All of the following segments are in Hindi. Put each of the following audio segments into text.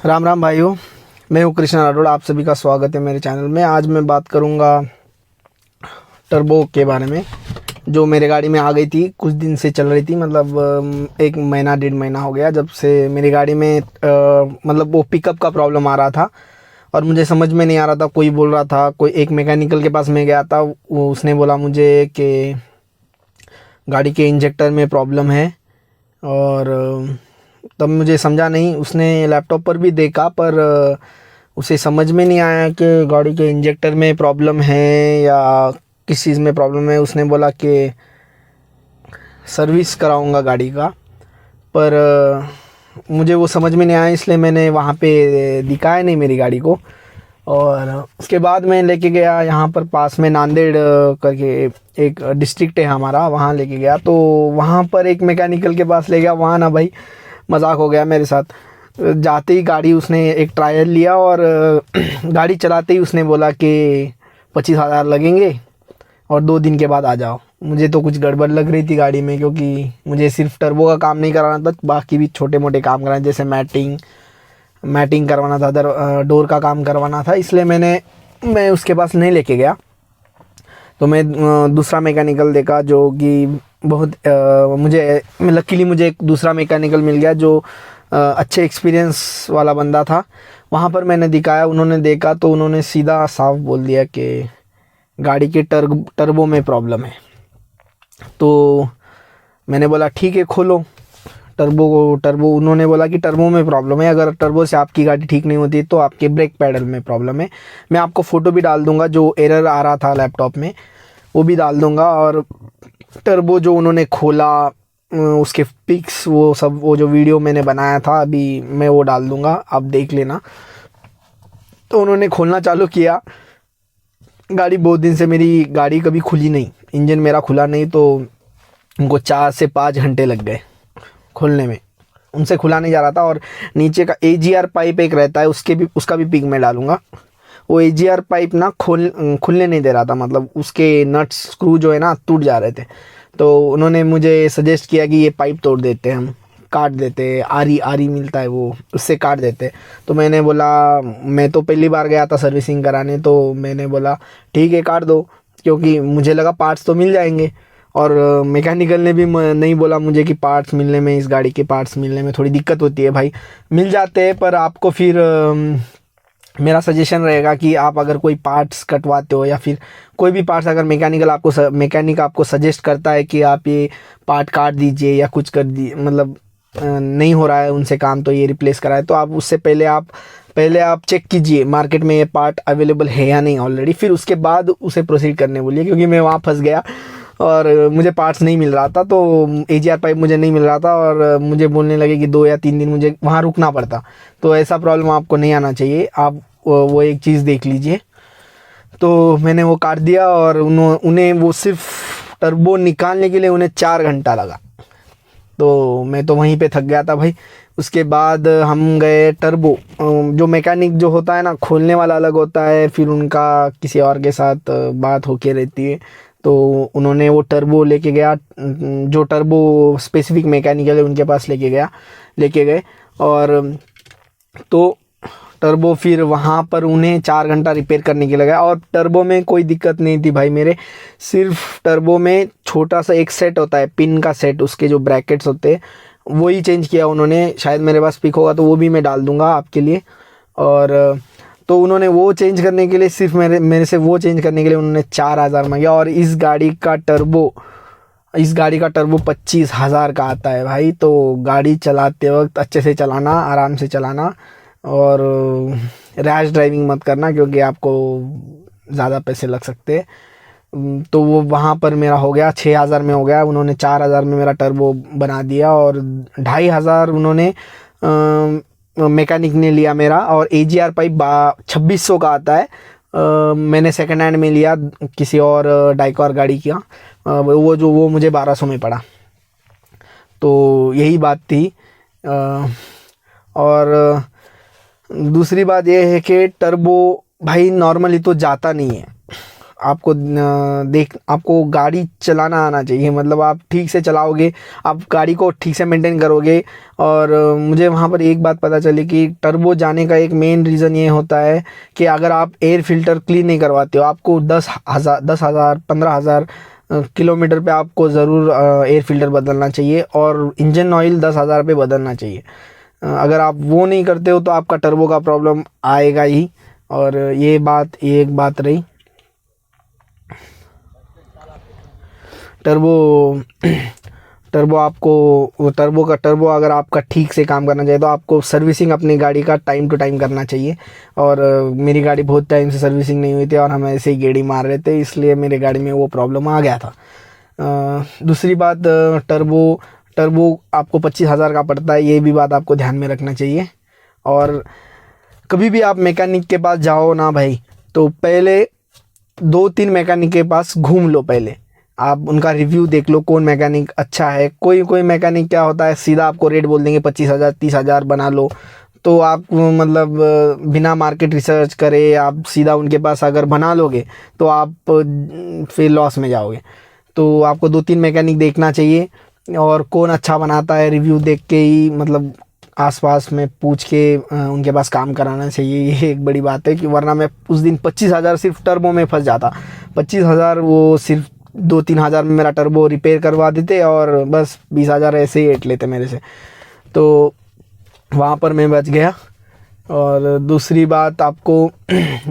राम राम भाइयों, मैं हूँ कृष्णा राठौड़। आप सभी का स्वागत है मेरे चैनल में। आज मैं बात करूँगा टर्बो के बारे में, जो मेरे गाड़ी में आ गई थी। कुछ दिन से चल रही थी, मतलब 1 महीना 1.5 महीना हो गया जब से मेरी गाड़ी में मतलब वो पिकअप का प्रॉब्लम आ रहा था और मुझे समझ में नहीं आ रहा था। कोई बोल रहा था, कोई एक मैकेनिकल के पास मैं गया था, उसने बोला मुझे कि गाड़ी के इंजेक्टर में प्रॉब्लम है। और तब मुझे समझा नहीं। उसने लैपटॉप पर भी देखा, पर उसे समझ में नहीं आया कि गाड़ी के इंजेक्टर में प्रॉब्लम है या किस चीज़ में प्रॉब्लम है। उसने बोला कि सर्विस कराऊंगा गाड़ी का, पर मुझे वो समझ में नहीं आया, इसलिए मैंने वहाँ पे दिखाया नहीं मेरी गाड़ी को। और उसके बाद मैं लेके गया यहाँ पर पास में नांदेड़ करके एक डिस्ट्रिक्ट है हमारा, वहाँ लेके गया। तो वहाँ पर एक मैकेनिकल के पास ले गया। वहाँ ना भाई मजाक हो गया मेरे साथ। जाते ही गाड़ी उसने एक ट्रायल लिया और गाड़ी चलाते ही उसने बोला कि 25,000 लगेंगे और 2 दिन के बाद आ जाओ। मुझे तो कुछ गड़बड़ लग रही थी गाड़ी में, क्योंकि मुझे सिर्फ टर्बो का काम नहीं कराना था, बाकी भी छोटे मोटे काम कराने, जैसे मैटिंग करवाना था, डोर का काम करवाना था। इसलिए मैं उसके पास नहीं लेके गया। तो मैं दूसरा मैकेनिकल देखा, जो कि बहुत मुझे लकीली मुझे एक दूसरा मैकेनिकल मिल गया जो अच्छे एक्सपीरियंस वाला बंदा था। वहाँ पर मैंने दिखाया, उन्होंने देखा तो उन्होंने सीधा साफ बोल दिया कि गाड़ी के टर्बो में प्रॉब्लम है। तो मैंने बोला ठीक है, खोलो टर्बो। उन्होंने बोला कि टर्बो में प्रॉब्लम है, अगर टर्बो से आपकी गाड़ी ठीक नहीं होती तो आपके ब्रेक पैडल में प्रॉब्लम है। मैं आपको फ़ोटो भी डाल दूंगा, जो एरर आ रहा था लैपटॉप में वो भी डाल दूंगा। और टर्बो जो उन्होंने खोला, उसके पिक्स, वो सब, वो जो वीडियो मैंने बनाया था अभी मैं वो डाल दूंगा, आप देख लेना। तो उन्होंने खोलना चालू किया। गाड़ी बहुत दिन से मेरी गाड़ी कभी खुली नहीं, इंजन मेरा खुला नहीं, तो उनको 4 से 5 घंटे लग गए खोलने में। उनसे खुला नहीं जा रहा था। और नीचे का AGR पाइप एक रहता है, उसका भी पिक मैं डालूंगा। वो AGR पाइप ना खुलने नहीं दे रहा था, मतलब उसके नट्स स्क्रू जो है ना टूट जा रहे थे। तो उन्होंने मुझे सजेस्ट किया कि ये पाइप तोड़ देते हैं, हम काट देते, आरी मिलता है वो, उससे काट देते। तो मैंने बोला, मैं तो पहली बार गया था सर्विसिंग कराने, तो मैंने बोला ठीक है काट दो, क्योंकि मुझे लगा पार्ट्स तो मिल जाएंगे। और मैकेनिकल ने भी नहीं बोला मुझे कि पार्ट्स मिलने में, इस गाड़ी के पार्ट्स मिलने में थोड़ी दिक्कत होती है। भाई मिल जाते हैं, पर आपको फिर मेरा सजेशन रहेगा कि आप अगर कोई पार्ट्स कटवाते हो या फिर कोई भी पार्ट्स, अगर मैकेनिक आपको सजेस्ट करता है कि आप ये पार्ट काट दीजिए या कुछ कर दीजिए, मतलब नहीं हो रहा है उनसे काम, तो ये रिप्लेस कराए, तो आप उससे पहले आप चेक कीजिए मार्केट में ये पार्ट अवेलेबल है या नहीं ऑलरेडी, फिर उसके बाद उसे प्रोसीड करने बोलिए। क्योंकि मैं वहाँ फंस गया और मुझे पार्ट्स नहीं मिल रहा था, तो AGR पाइप मुझे नहीं मिल रहा था और मुझे बोलने लगे कि 2 या 3 दिन मुझे वहाँ रुकना पड़ता। तो ऐसा प्रॉब्लम आपको नहीं आना चाहिए, आप वो एक चीज़ देख लीजिए। तो मैंने वो काट दिया और उन्हें वो सिर्फ टर्बो निकालने के लिए उन्हें 4 घंटा लगा। तो मैं तो वहीं पे थक गया था भाई। उसके बाद हम गए टर्बो, जो मैकेनिक जो होता है ना, खोलने वाला अलग होता है, फिर उनका किसी और के साथ बात होके रहती है। तो उन्होंने वो टर्बो लेके गया, जो टर्बो स्पेसिफिक मैकेनिकल है उनके पास लेके गए। और तो टर्बो फिर वहाँ पर उन्हें 4 घंटा रिपेयर करने के लगा। और टर्बो में कोई दिक्कत नहीं थी भाई मेरे, सिर्फ टर्बो में छोटा सा एक सेट होता है, पिन का सेट, उसके जो ब्रैकेट्स होते हैं वही चेंज किया उन्होंने। शायद मेरे पास पिक होगा तो वो भी मैं डाल दूंगा आपके लिए। और तो उन्होंने वो चेंज करने के लिए, सिर्फ मेरे से वो चेंज करने के लिए उन्होंने 4,000 मांगा। और इस गाड़ी का टर्बो 25,000 का आता है भाई। तो गाड़ी चलाते वक्त अच्छे से चलाना, आराम से चलाना, और रैश ड्राइविंग मत करना, क्योंकि आपको ज़्यादा पैसे लग सकते हैं। तो वो वहाँ पर मेरा हो गया 6,000 में हो गया। उन्होंने 4,000 में मेरा टर्बो बना दिया और 2,500 उन्होंने मैकेनिक ने लिया मेरा। और AGR पाइप 2,600 का आता है। मैंने सेकंड हैंड में लिया किसी और डाइकॉर गाड़ी का, वो मुझे 1,200 में पड़ा। तो यही बात थी। और दूसरी बात यह है कि टर्बो भाई नॉर्मली तो जाता नहीं है, आपको गाड़ी चलाना आना चाहिए, मतलब आप ठीक से चलाओगे, आप गाड़ी को ठीक से मेंटेन करोगे। और मुझे वहाँ पर एक बात पता चली कि टर्बो जाने का एक मेन रीज़न ये होता है कि अगर आप एयर फिल्टर क्लीन नहीं करवाते हो, आपको 10,000 15,000 किलोमीटर पे आपको ज़रूर एयर फिल्टर बदलना चाहिए, और इंजन ऑयल 10,000 पे बदलना चाहिए। अगर आप वो नहीं करते हो तो आपका टर्बो का प्रॉब्लम आएगा ही। और ये एक बात रही। टर्बो टर्बो अगर आपका ठीक से काम करना चाहिए तो आपको सर्विसिंग अपनी गाड़ी का टाइम टू टाइम करना चाहिए। और मेरी गाड़ी बहुत टाइम से सर्विसिंग नहीं हुई थी और हम ऐसे ही गेड़ी मार रहे थे, इसलिए मेरे गाड़ी में वो प्रॉब्लम आ गया था। दूसरी बात, टर्बो आपको 25,000 का पड़ता है, ये भी बात आपको ध्यान में रखना चाहिए। और कभी भी आप मैकेनिक के पास जाओ ना भाई, तो पहले 2-3 मैकेनिक के पास घूम लो। पहले आप उनका रिव्यू देख लो, कौन मैकेनिक अच्छा है। कोई मैकेनिक क्या होता है, सीधा आपको रेट बोल देंगे 25,000 30,000 बना लो। तो आप मतलब बिना मार्केट रिसर्च करे आप सीधा उनके पास अगर बना लोगे तो आप फिर लॉस में जाओगे। तो आपको 2-3 मैकेनिक देखना चाहिए, और कौन अच्छा बनाता है रिव्यू देख के ही, मतलब आसपास में पूछ के उनके पास काम कराना चाहिए। ये एक बड़ी बात है कि वरना मैं उस दिन 25,000 सिर्फ टर्बो में फंस जाता। 25,000 वो सिर्फ 2-3 हज़ार में मेरा टर्बो रिपेयर करवा देते और बस 20,000 ऐसे ही एट लेते मेरे से। तो वहाँ पर मैं बच गया। और दूसरी बात, आपको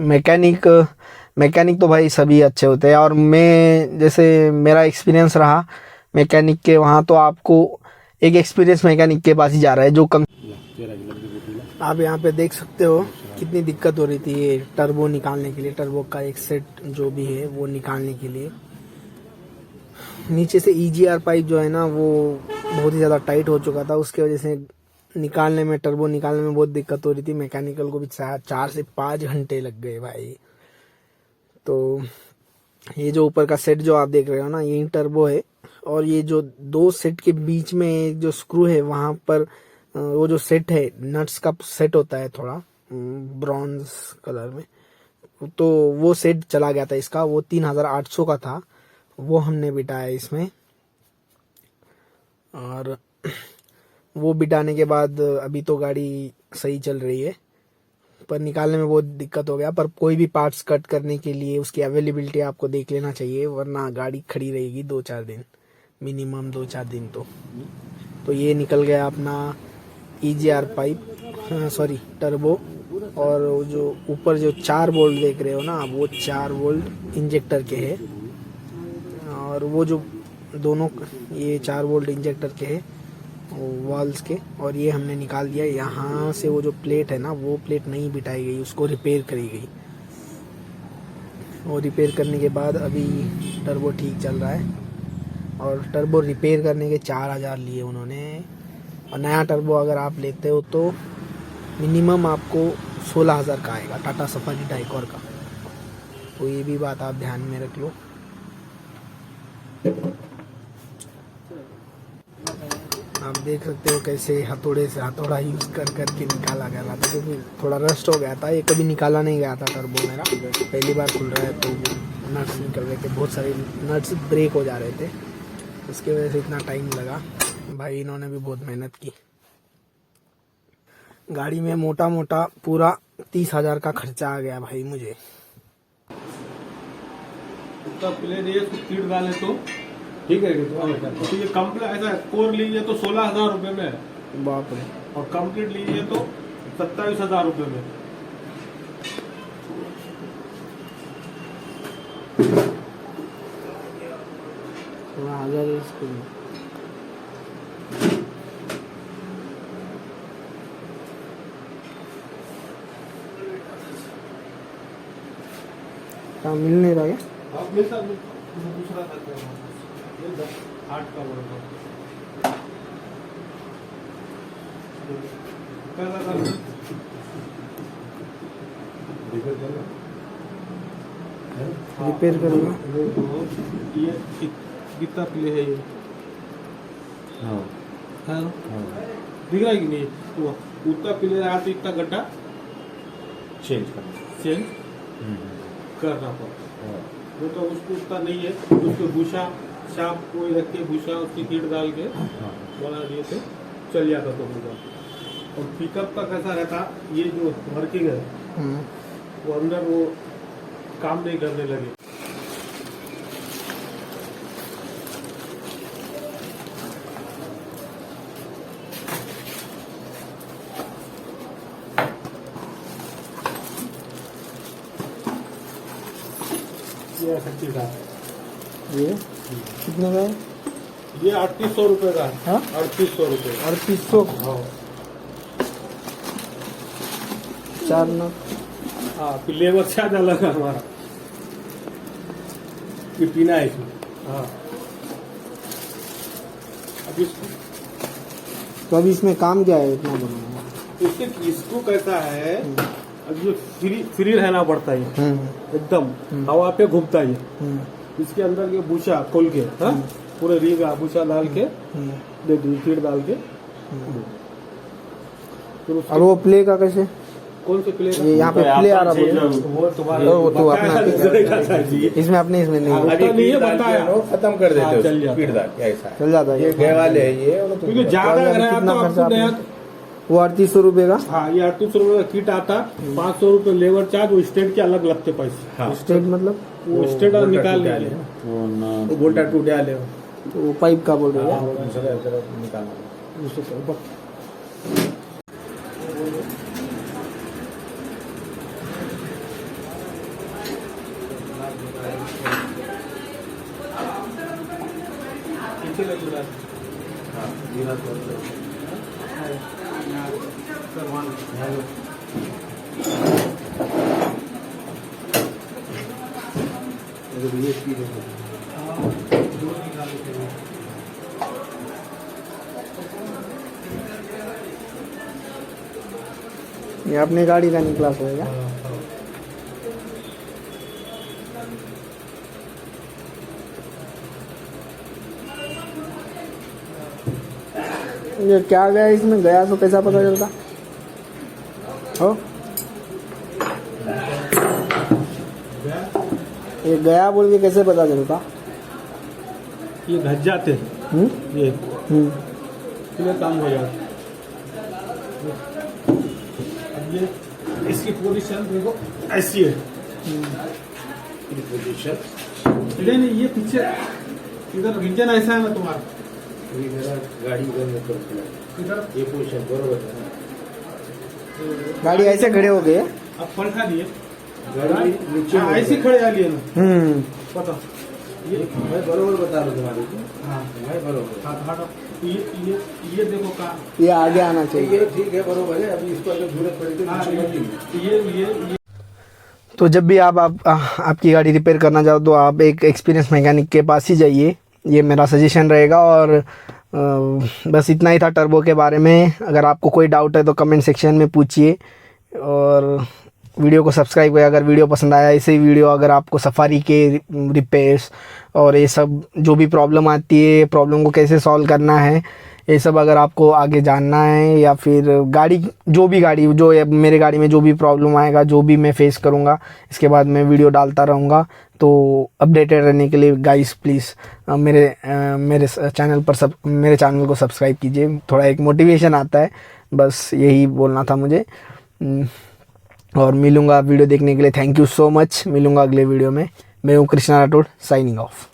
मैकेनिक तो भाई सभी अच्छे होते हैं, और मैं जैसे मेरा एक्सपीरियंस रहा मैकेनिक के वहाँ, तो आपको एक एक्सपीरियंस मैकेनिक के पास ही जा रहा है जो आप यहाँ पे देख सकते हो कितनी दिक्कत हो रही थी ये टर्बो निकालने के लिए। टर्बो का एक सेट जो भी है वो निकालने के लिए नीचे से EGR पाइप जो है ना वो बहुत ही ज़्यादा टाइट हो चुका था, उसके वजह से टर्बो निकालने में बहुत दिक्कत हो रही थी। मैकेनिकल को भी 4 से 5 घंटे लग गए भाई। तो ये जो ऊपर का सेट जो आप देख रहे हो ना, यही टर्बो है। और ये जो 2 सेट के बीच में जो स्क्रू है वहाँ पर वो जो सेट है, नट्स का सेट होता है थोड़ा ब्रॉन्ज कलर में, तो वो सेट चला गया था इसका। वो 3,800 का था, वो हमने बिठाया इसमें। और वो बिठाने के बाद अभी तो गाड़ी सही चल रही है, पर निकालने में बहुत दिक्कत हो गया। पर कोई भी पार्ट्स कट करने के लिए उसकी अवेलेबिलिटी आपको देख लेना चाहिए, वरना गाड़ी खड़ी रहेगी 2-4 दिन, मिनिमम 2-4 दिन। तो ये निकल गया अपना EGR पाइप, सॉरी टर्बो। और जो ऊपर जो 4 बोल्ट देख रहे हो ना, वो 4 बोल्ट इंजेक्टर के हैं, और वो जो दोनों ये 4 बोल्ट इंजेक्टर के हैं वॉल्स के। और ये हमने निकाल दिया। यहाँ से वो जो प्लेट है ना, वो प्लेट नहीं बिठाई गई, उसको रिपेयर करी गई। और रिपेयर करने के बाद अभी टर्बो ठीक चल रहा है। और टर्बो रिपेयर करने के 4,000 लिए उन्होंने। और नया टर्बो अगर आप लेते हो तो मिनिमम आपको 16,000 का आएगा, टाटा सफारी डाइकॉर का। तो ये भी बात आप ध्यान में रख लो। आप देख सकते हो कैसे हथौड़ा यूज़ करके निकाला गया था, क्योंकि थोड़ा रस्ट हो गया था। ये कभी निकाला नहीं गया था टर्बो मेरा, पहली बार खुल रहा है। तो नट्स निकल रहे थे, बहुत सारे नट्स ब्रेक हो जा रहे थे, उसकी वजह से इतना टाइम लगा। भाई इन्होंने भी बहुत मेहनत की। गाड़ी में मोटा मोटा पूरा 30,000 का खर्चा आ गया भाई मुझे। ठीक है, तो ये कंप्लीट ऐसा कोर लीजिए तो 16,000 रुपये में, बाप रे। और कंप्लीट लीजिए तो 27,000 रुपये में। क्या मिल नहीं रहा है? आप मिलता दूसरा करते हैं 8 का बोल रिपेयर करूँगा। ये कितना प्ले है ये? हाँ दिख रहा है कि नहीं? तो उतना प्ले रहा तो इतना गड्ढा चेंज करना पड़ता। वो तो उसको उतना नहीं है, उसको भूसा शाप कोई रख के भूसा उसकी कीट डाल के बना दिए थे, चल जाता तो पूरा। और पिकअप का कैसा रहता, ये जो वर्किंग है वो अंदर वो काम नहीं करने लगे। ये 38 का, ये कितने का है? ये 3800 रुपये का। हाँ? 3800 रुपये। 3800 हाँ 4 नग। हाँ, फिर लेबर चार्ज अलग है हमारा, ये पीना है इसमें। हाँ अब इसको तो अभी इसमें काम क्या है इतना बनाना? इसको कैसा है, अब ये फ्री रहना पड़ता है, एकदम हवा पे घूमता है ये। इसके अंदर के भूसा खोल के, हाँ पूरे रीगा भूसा डाल के दे दी, फीड डाल के। फिर और वो प्ले का कैसे? कौन से प्ले का? ये यहाँ पे प्ले आ रहा है, वो तुम्हारा वो तो अपना बताया इसमें अपने इसमें नहीं है। अभी नहीं है, बताया खत्म कर हाँ, देते चल जाता। स्पीड डाल के ऐसा चल जाता है ये गए वाले है ये क्योंकि ज्यादा अगर है कितना तो खर्चा आपको नया, आपने? वो 3800 रुपये का। हाँ ये 3800 रुपये का किट आता, 500 रुपये लेबर चार्ज, वो स्टेट के अलग लगते पैसे। हाँ स्टेट मतलब वो स्टेट और निकाल डाले लीजिए। वो बोल्टा टूटे आले वो पाइप का बोल रहे हाँ, हो? वो दूसरा निकालना। पीछे लग रहा है। हाँ जीरा तो ये स्पीड है। ये अपनी गाड़ी का निकला होगा। ये क्या गया इसमें, गया तो कैसा पता चलता हो? ये गया बोल के कैसे पता चलता? ये घस जाते हैं, ये पूरा काम हो जाता। अब ये इसकी पोजीशन देखो ऐसी है, पोजीशन नहीं ये पीछे इधर इंजन ऐसा है ना तुम्हारा, मेरा गाड़ी इधर इधर ये पोजीशन बरोबर है। गाड़ी ऐसे खड़े हो गए। अब पलटा दिए, गाड़ी नीचे हाँ, ऐसे खड़े आ लिए ना, पता ये मैं बरोबर बता रहा हूँ तुम्हारे को। हाँ मैं बरोबर हाँ, हटो। ये देखो कहाँ, ये आगे आना चाहिए। ये ठीक है बरोबर है। अभी इसको अगर जरूरत पड़ी तो हाँ, नीचे मत लीजिए। ये तो जब भी आपकी गाड़ी रिपेयर करना चाहो तो आप एक एक्सपीरियंस मैकेनिक के पास ही जाइए, ये मेरा सजेशन रहेगा। और बस इतना ही था टर्बो के बारे में। अगर आपको कोई डाउट है तो कमेंट सेक्शन में पूछिए, और वीडियो को सब्सक्राइब करें अगर वीडियो पसंद आया। ऐसे ही वीडियो अगर आपको सफारी के रिपेयर्स और ये सब जो भी प्रॉब्लम आती है, प्रॉब्लम को कैसे सॉल्व करना है, ये सब अगर आपको आगे जानना है, या फिर गाड़ी जो मेरे गाड़ी में जो भी प्रॉब्लम आएगा, जो भी मैं फेस करूँगा, इसके बाद मैं वीडियो डालता रहूँगा। तो अपडेटेड रहने के लिए गाइस प्लीज़ मेरे चैनल को सब्सक्राइब कीजिए। थोड़ा एक मोटिवेशन आता है, बस यही बोलना था मुझे। और मिलूँगा वीडियो देखने के लिए। Thank you so much. मिलूँगा अगले वीडियो में। मैं हूँ कृष्णा राठौड़, साइनिंग ऑफ।